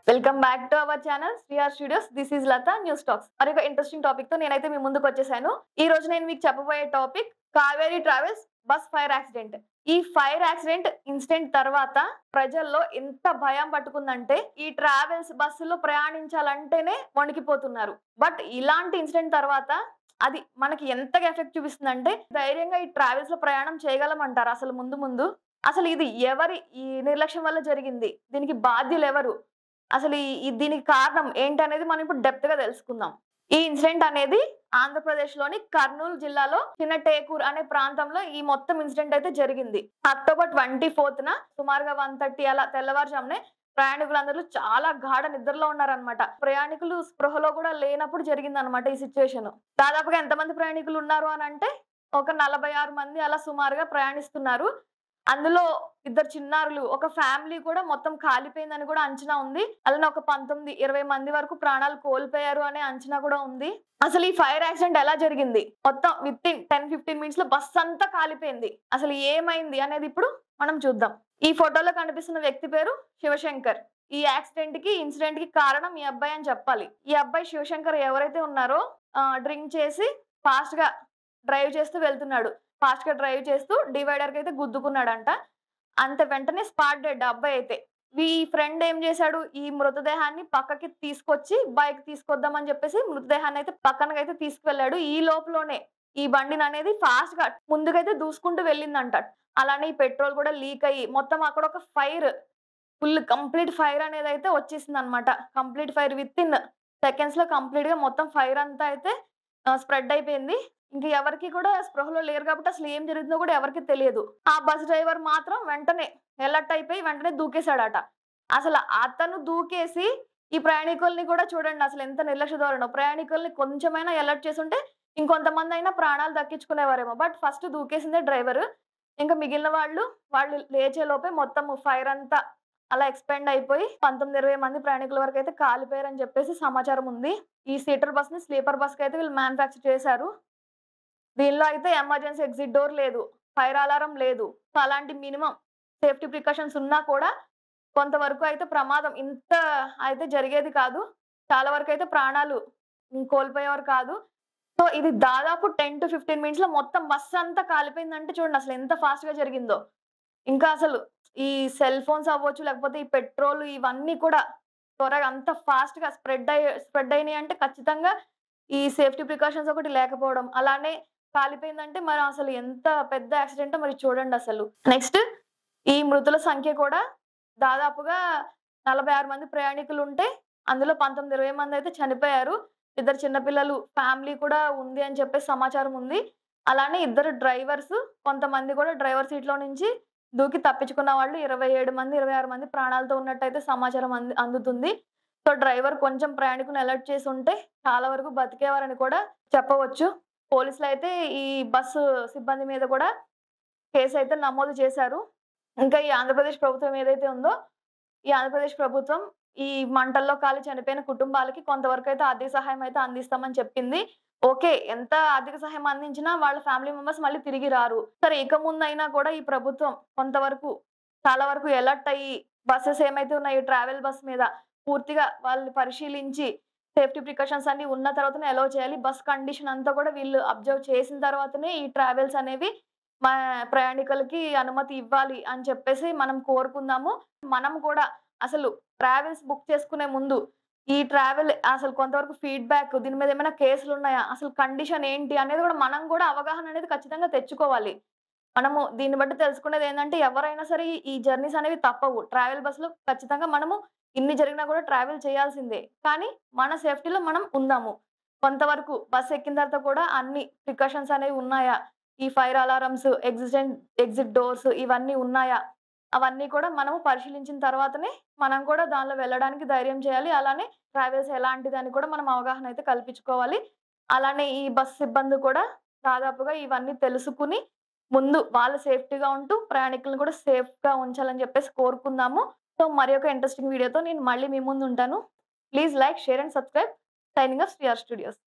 Welcome back to our channel Sri R Studios. This is Latha news talks. మరి ఒక interesting topic తో నేనైతే మీ ముందుకు వచ్చేసాను. ఈ రోజు నేను మీకు చెప్పబోయే topic Kaveri travels bus fire accident. ఈ ఫైర్ యాక్సిడెంట్ ఇన్సిడెంట్ తర్వాత ప్రజల్లో ఎంత భయం పట్టుకుందంటే ఈ ట్రావెల్స్ బస్సులో ప్రయాణించాలంటేనే వణికిపోతున్నారు. బట్ ఇలాంటి ఇన్సిడెంట్ తర్వాత అది మనకి ఎంతగా ఎఫెక్ట్ చూపిస్తుందంటే ధైర్యంగా ఈ ట్రావెల్స్ లో ప్రయాణం చేయగలమంటారు. అసలు ముందు అసలు ఇది ఎవరి ఈ నిర్లక్ష్యం వల్ల జరిగింది, దీనికి బాధ్యులు ఎవరు, అసలు దీనికి కారణం ఏంటనేది మనం ఇప్పుడు డెప్త్ గా తెలుసుకుందాం. ఈ ఇన్సిడెంట్ అనేది ఆంధ్రప్రదేశ్ లోని కర్నూలు జిల్లాలో చిన్నటేకూర్ అనే ప్రాంతంలో ఈ మొత్తం ఇన్సిడెంట్ అయితే జరిగింది. అక్టోబర్ 24న సుమారుగా 1:30 అలా తెల్లవారుజామునే ప్రయాణికులందరూ చాలా గాఢ నిద్రలో ఉన్నారనమాట. ప్రయాణికులు స్పృహలో కూడా లేనప్పుడు జరిగింది అనమాట ఈ సిచ్యువేషన్. దాదాపుగా ఎంతమంది ప్రయాణికులు ఉన్నారు అని అంటే ఒక 46 మంది అలా సుమారుగా ప్రయాణిస్తున్నారు. అందులో 2 చిన్నారులు, ఒక ఫ్యామిలీ కూడా మొత్తం కాలిపోయిందని కూడా అంచనా ఉంది. అలానే ఒక 19-20 మంది వరకు ప్రాణాలు కోల్పోయారు అనే అంచనా కూడా ఉంది. అసలు ఈ ఫైర్ యాక్సిడెంట్ ఎలా జరిగింది, మొత్తం విత్ ఇన్ 10-15 మినిట్స్ లో బస్ అంతా కాలిపోయింది. అసలు ఏమైంది అనేది ఇప్పుడు మనం చూద్దాం. ఈ ఫోటోలో కనిపిస్తున్న వ్యక్తి పేరు శివశంకర్. ఈ యాక్సిడెంట్ కి ఇన్సిడెంట్ కి కారణం ఈ అబ్బాయి అని చెప్పాలి. ఈ అబ్బాయి శివశంకర్ ఎవరైతే ఉన్నారో డ్రింక్ చేసి ఫాస్ట్ గా డ్రైవ్ చేస్తూ వెళ్తున్నాడు. ఫాస్ట్ గా డ్రైవ్ చేస్తూ డివైడర్ కి అయితే గుద్దుకున్నాడంట. అంత వెంటనే స్పాట్ డెడ్ అబ్బాయి అయితే. ఈ ఫ్రెండ్ ఏం చేశాడు, ఈ మృతదేహాన్ని పక్కకి తీసుకొచ్చి బైక్ తీసుకొద్దామని చెప్పేసి మృతదేహాన్ని అయితే పక్కనకి అయితే తీసుకువెళ్ళాడు. ఈ లోపలనే ఈ బండిని అనేది ఫాస్ట్ గా ముందుకైతే దూసుకుంటూ వెళ్ళిందంట. అలానే ఈ పెట్రోల్ కూడా లీక్ అయ్యి మొత్తం అక్కడ ఒక ఫైర్, ఫుల్ కంప్లీట్ ఫైర్ అనేది అయితే వచ్చేసింది అనమాట. Complete fire with in seconds లో కంప్లీట్ గా మొత్తం ఫైర్ అంతా అయితే స్ప్రెడ్ అయిపోయింది. ఇంక ఎవరికి కూడా స్పృహలో లేరు కాబట్టి అసలు ఏం జరుగుతుందో కూడా ఎవరికి తెలియదు. ఆ బస్ డ్రైవర్ మాత్రం వెంటనే అలర్ట్ అయిపోయి వెంటనే దూకేశాడట. అసలు అతను దూకేసి ఈ ప్రయాణికుల్ని కూడా చూడండి అసలు ఎంత నిర్లక్ష్య ధోరణో. ప్రయాణికుల్ని కొంచెమైనా అలర్ట్ చేసుంటే ఇంకొంతమంది అయినా ప్రాణాలు దక్కించుకునేవారేమో. బట్ ఫస్ట్ దూకేసిందే డ్రైవర్. ఇంకా మిగిలిన వాళ్ళు లేచే లోపే మొత్తం ఫైర్ అంతా అలా ఎక్స్పెండ్ అయిపోయి 19-20 మంది ప్రయాణికుల వరకు అయితే కాలిపోయారని చెప్పేసి సమాచారం ఉంది. ఈ సీటర్ బస్ ని స్లీపర్ బస్ కి అయితే వీళ్ళు మ్యానుఫ్యాక్చర్ చేశారు. దీనిలో అయితే ఎమర్జెన్సీ ఎగ్జిట్ డోర్ లేదు, ఫైర్ అలారం లేదు. అలాంటి మినిమం సేఫ్టీ ప్రికాషన్స్ ఉన్నా కూడా కొంతవరకు అయితే ప్రమాదం ఇంత అయితే జరిగేది కాదు. చాలా వరకు అయితే ప్రాణాలు కోల్పోయేవారు కాదు. సో ఇది దాదాపు 10-15 మినిట్స్ లో మొత్తం బస్ అంతా కాలిపోయిందంటే చూడండి అసలు ఎంత ఫాస్ట్ గా జరిగిందో. ఇంకా అసలు ఈ సెల్ ఫోన్స్ అవ్వచ్చు, లేకపోతే ఈ పెట్రోల్ ఇవన్నీ కూడా త్వరగా అంత ఫాస్ట్ గా స్ప్రెడ్ అయినాయి అంటే ఖచ్చితంగా ఈ సేఫ్టీ ప్రికాషన్స్ ఒకటి లేకపోవడం. అలానే కాలిపోయిందంటే మరి అసలు ఎంత పెద్ద యాక్సిడెంట్ మరి చూడండి అసలు. నెక్స్ట్ ఈ మృతుల సంఖ్య కూడా దాదాపుగా 46 మంది ప్రయాణికులు ఉంటే అందులో 19-20 మంది అయితే చనిపోయారు. 2 చిన్నపిల్లలు ఫ్యామిలీ కూడా ఉంది అని చెప్పేసి సమాచారం ఉంది. అలానే 2 డ్రైవర్స్, కొంతమంది కూడా డ్రైవర్ సీట్ లో నుంచి దూకి తప్పించుకున్న వాళ్ళు 26 మంది ప్రాణాలతో ఉన్నట్టయితే సమాచారం అందుతుంది. సో డ్రైవర్ కొంచెం ప్రయాణికులను అలర్ట్ చేసి ఉంటే చాలా వరకు బతికేవారని కూడా చెప్పవచ్చు. పోలీసులు అయితే ఈ బస్సు సిబ్బంది మీద కూడా కేసు అయితే నమోదు చేశారు. ఇంకా ఈ ఆంధ్రప్రదేశ్ ప్రభుత్వం ఏదైతే ఉందో, ఈ ఆంధ్రప్రదేశ్ ప్రభుత్వం ఈ మంటల్లో కాలి చనిపోయిన కుటుంబాలకి కొంతవరకు అయితే ఆర్థిక సహాయం అయితే అందిస్తామని చెప్పింది. ఓకే, ఎంత ఆర్థిక సహాయం అందించినా వాళ్ళ ఫ్యామిలీ మెంబర్స్ మళ్ళీ తిరిగి రారు. సరే, ఇక ముందైనా కూడా ఈ ప్రభుత్వం కొంతవరకు చాలా వరకు అలర్ట్ అయ్యి బస్సెస్ ఏమైతే ఉన్నాయో ట్రావెల్ బస్ మీద పూర్తిగా వాళ్ళు పరిశీలించి సేఫ్టీ ప్రికాషన్స్ అన్ని ఉన్న తర్వాతనే అలౌ చేయాలి. బస్ కండిషన్ అంతా కూడా వీళ్ళు అబ్జర్వ్ చేసిన తర్వాతనే ఈ ట్రావెల్స్ అనేవి ప్రయాణికులకి అనుమతి ఇవ్వాలి అని చెప్పేసి మనం కోరుకుందాము. మనం కూడా అసలు ట్రావెల్స్ బుక్ చేసుకునే ముందు ఈ ట్రావెల్ అసలు కొంతవరకు ఫీడ్‌బ్యాక్, దీని మీద ఏమైనా కేసులు ఉన్నాయా, అసలు కండిషన్ ఏంటి అనేది కూడా మనం కూడా అవగాహన అనేది ఖచ్చితంగా తెచ్చుకోవాలి. మనము దీన్ని బట్టి తెలుసుకునేది ఏంటంటే ఎవరైనా సరే ఈ జర్నీస్ అనేవి తప్పవు. ట్రావెల్ బస్‌లో ఖచ్చితంగా మనము ఇన్ని జరిగినా కూడా ట్రావెల్ చేయాల్సిందే. కానీ మన సేఫ్టీలో మనం ఉందాము. కొంతవరకు బస్ ఎక్కిన తర్వాత కూడా అన్ని ప్రికాషన్స్ అనేవి ఉన్నాయా, ఈ ఫైర్ అలారమ్స్, ఎగ్జిట్ డోర్స్ ఇవన్నీ ఉన్నాయా, అవన్నీ కూడా మనము పరిశీలించిన తర్వాతనే మనం కూడా దానిలో వెళ్ళడానికి ధైర్యం చేయాలి. అలానే ట్రావెల్స్ ఎలాంటిదని కూడా మనం అవగాహన అయితే కల్పించుకోవాలి. అలానే ఈ బస్ సిబ్బంది కూడా దాదాపుగా ఇవన్నీ తెలుసుకుని ముందు వాళ్ళు సేఫ్టీగా ఉంటూ ప్రయాణికులను కూడా సేఫ్‌గా ఉంచాలని చెప్పేసి కోరుకుందాము. సో మరి ఒక ఇంట్రెస్టింగ్ వీడియోతో నేను మళ్ళీ మీ ముందు ఉంటాను. Please like, share and subscribe. Signing off Sri R studios.